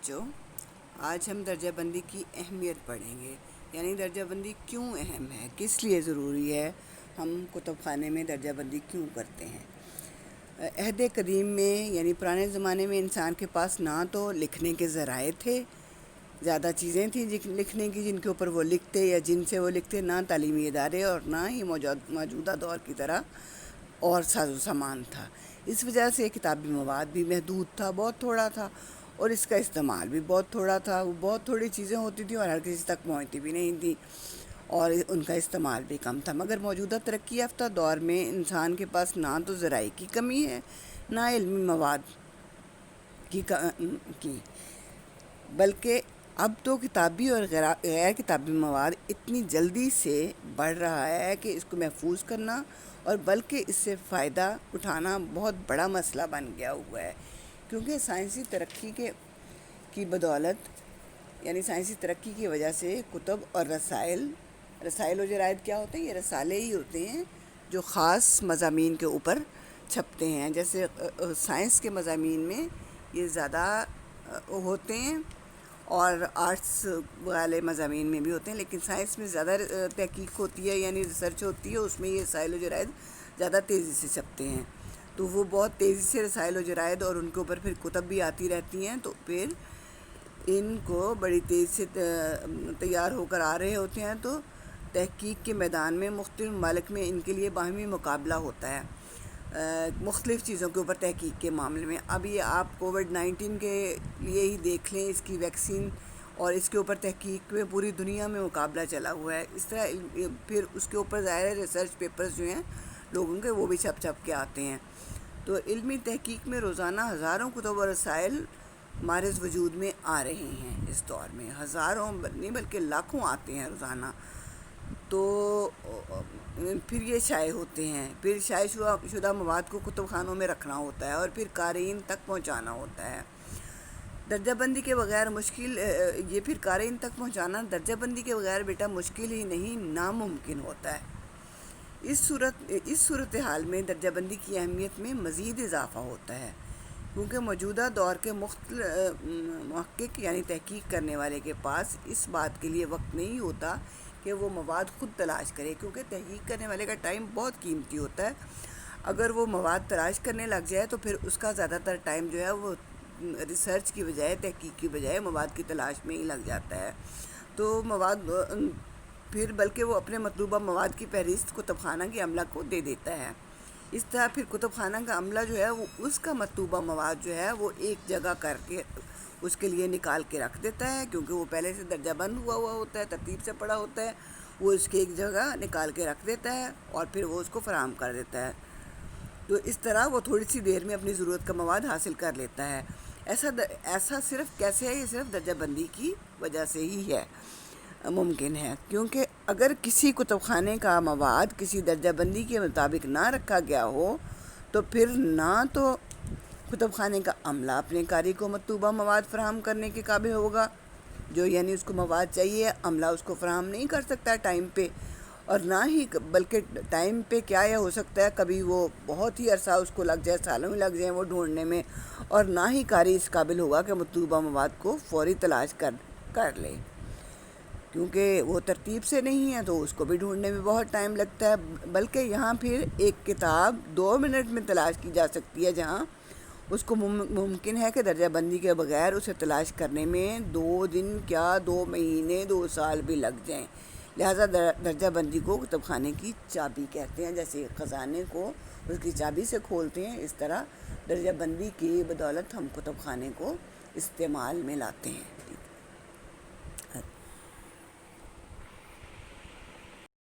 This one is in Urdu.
جو آج ہم درجہ بندی کی اہمیت پڑھیں گے، یعنی درجہ بندی کیوں اہم ہے، کس لیے ضروری ہے، ہم کتب خانے میں درجہ بندی کیوں کرتے ہیں۔ عہد قدیم میں یعنی پرانے زمانے میں انسان کے پاس نہ تو لکھنے کے ذرائع تھے، زیادہ چیزیں تھیں لکھنے کی جن کے اوپر وہ لکھتے یا جن سے وہ لکھتے، نہ تعلیمی ادارے اور نہ ہی موجودہ دور کی طرح اور ساز و سامان تھا۔ اس وجہ سے کتابی مواد بھی محدود تھا، بہت تھوڑا تھا، اور اس کا استعمال بھی بہت تھوڑا تھا۔ وہ بہت تھوڑی چیزیں ہوتی تھیں اور ہر کسی تک پہنچتی بھی نہیں تھیں، اور ان کا استعمال بھی کم تھا۔ مگر موجودہ ترقی یافتہ دور میں انسان کے پاس نہ تو ذرائع کی کمی ہے، نہ علمی مواد کی بلکہ اب تو کتابی اور غیر کتابی مواد اتنی جلدی سے بڑھ رہا ہے کہ اس کو محفوظ کرنا اور بلکہ اس سے فائدہ اٹھانا بہت بڑا مسئلہ بن گیا ہوا ہے، کیونکہ سائنسی ترقی کی بدولت، یعنی سائنسی ترقی کی وجہ سے کتب اور رسائل و جرائد کیا ہوتے ہیں؟ یہ رسالے ہی ہوتے ہیں جو خاص مضامین کے اوپر چھپتے ہیں۔ جیسے سائنس کے مضامین میں یہ زیادہ ہوتے ہیں، اور آرٹس والے مضامین میں بھی ہوتے ہیں، لیکن سائنس میں زیادہ تحقیق ہوتی ہے، یعنی ریسرچ ہوتی ہے، اس میں یہ رسائل و جرائد زیادہ تیزی سے چھپتے ہیں۔ تو وہ بہت تیزی سے رسائل و جرائد اور ان کے اوپر پھر کتب بھی آتی رہتی ہیں، تو پھر ان کو بڑی تیزی سے تیار ہو کر آ رہے ہوتے ہیں، تو تحقیق کے میدان میں مختلف ممالک میں ان کے لیے باہمی مقابلہ ہوتا ہے مختلف چیزوں کے اوپر تحقیق کے معاملے میں۔ اب یہ آپ کووڈ-19 کے لیے ہی دیکھ لیں، اس کی ویکسین اور اس کے اوپر تحقیق میں پوری دنیا میں مقابلہ چلا ہوا ہے۔ اس طرح پھر اس کے اوپر ظاہر ہے ریسرچ پیپرز جو ہیں لوگوں کے، وہ بھی چھپ کے آتے ہیں۔ تو علمی تحقیق میں روزانہ ہزاروں کتب اور رسائل مارز وجود میں آ رہے ہیں۔ اس دور میں ہزاروں نہیں بلکہ لاکھوں آتے ہیں روزانہ، تو پھر یہ شائع ہوتے ہیں، پھر شائع شدہ مواد کو کتب خانوں میں رکھنا ہوتا ہے اور پھر قارئین تک پہنچانا ہوتا ہے۔ درجہ بندی کے بغیر یہ پھر قارئین تک پہنچانا درجہ بندی کے بغیر بیٹا مشکل ہی نہیں، ناممکن ہوتا ہے۔ اس صورتحال میں درجہ بندی کی اہمیت میں مزید اضافہ ہوتا ہے، کیونکہ موجودہ دور کے محقق یعنی تحقیق کرنے والے کے پاس اس بات کے لیے وقت نہیں ہوتا کہ وہ مواد خود تلاش کرے، کیونکہ تحقیق کرنے والے کا ٹائم بہت قیمتی ہوتا ہے۔ اگر وہ مواد تلاش کرنے لگ جائے تو پھر اس کا زیادہ تر ٹائم جو ہے وہ ریسرچ کی بجائے، تحقیق کی بجائے مواد کی تلاش میں ہی لگ جاتا ہے۔ تو پھر بلکہ وہ اپنے مطلوبہ مواد کی فہرست کتب خانہ کے عملہ کو دے دیتا ہے۔ اس طرح پھر کتب خانہ کا عملہ جو ہے وہ اس کا مطلوبہ مواد جو ہے وہ ایک جگہ کر کے اس کے لیے نکال کے رکھ دیتا ہے، کیونکہ وہ پہلے سے درجہ بند ہوا ہوتا ہے، ترتیب سے پڑا ہوتا ہے، وہ اس کے ایک جگہ نکال کے رکھ دیتا ہے اور پھر وہ اس کو فراہم کر دیتا ہے۔ تو اس طرح وہ تھوڑی سی دیر میں اپنی ضرورت کا مواد حاصل کر لیتا ہے۔ ایسا صرف کیسے ہے؟ یہ صرف درجہ بندی کی وجہ سے ہی ہے، ممکن ہے، کیونکہ اگر کسی کتب خانے کا مواد کسی درجہ بندی کے مطابق نہ رکھا گیا ہو تو پھر نہ تو کتب خانے کا عملہ اپنے قاری کو مطلوبہ مواد فراہم کرنے کے قابل ہوگا، جو یعنی اس کو مواد چاہیے، عملہ اس کو فراہم نہیں کر سکتا ٹائم پہ، اور نہ ہی بلکہ ٹائم پہ کیا ہو سکتا ہے، کبھی وہ بہت ہی عرصہ اس کو لگ جائے، سالوں ہی لگ جائیں وہ ڈھونڈنے میں، اور نہ ہی قاری اس قابل ہوگا کہ مطلوبہ مواد کو فوری تلاش کر لے، کیونکہ وہ ترتیب سے نہیں ہے تو اس کو بھی ڈھونڈنے میں بہت ٹائم لگتا ہے۔ بلکہ یہاں پھر ایک کتاب 2 منٹ میں تلاش کی جا سکتی ہے، جہاں اس کو ممکن ہے کہ درجہ بندی کے بغیر اسے تلاش کرنے میں 2 دن کیا 2 مہینے 2 سال بھی لگ جائیں۔ لہٰذا درجہ بندی کو کتب خانے کی چابی کہتے ہیں، جیسے خزانے کو اس کی چابی سے کھولتے ہیں، اس طرح درجہ بندی کی بدولت ہم کتب خانے کو استعمال میں لاتے ہیں۔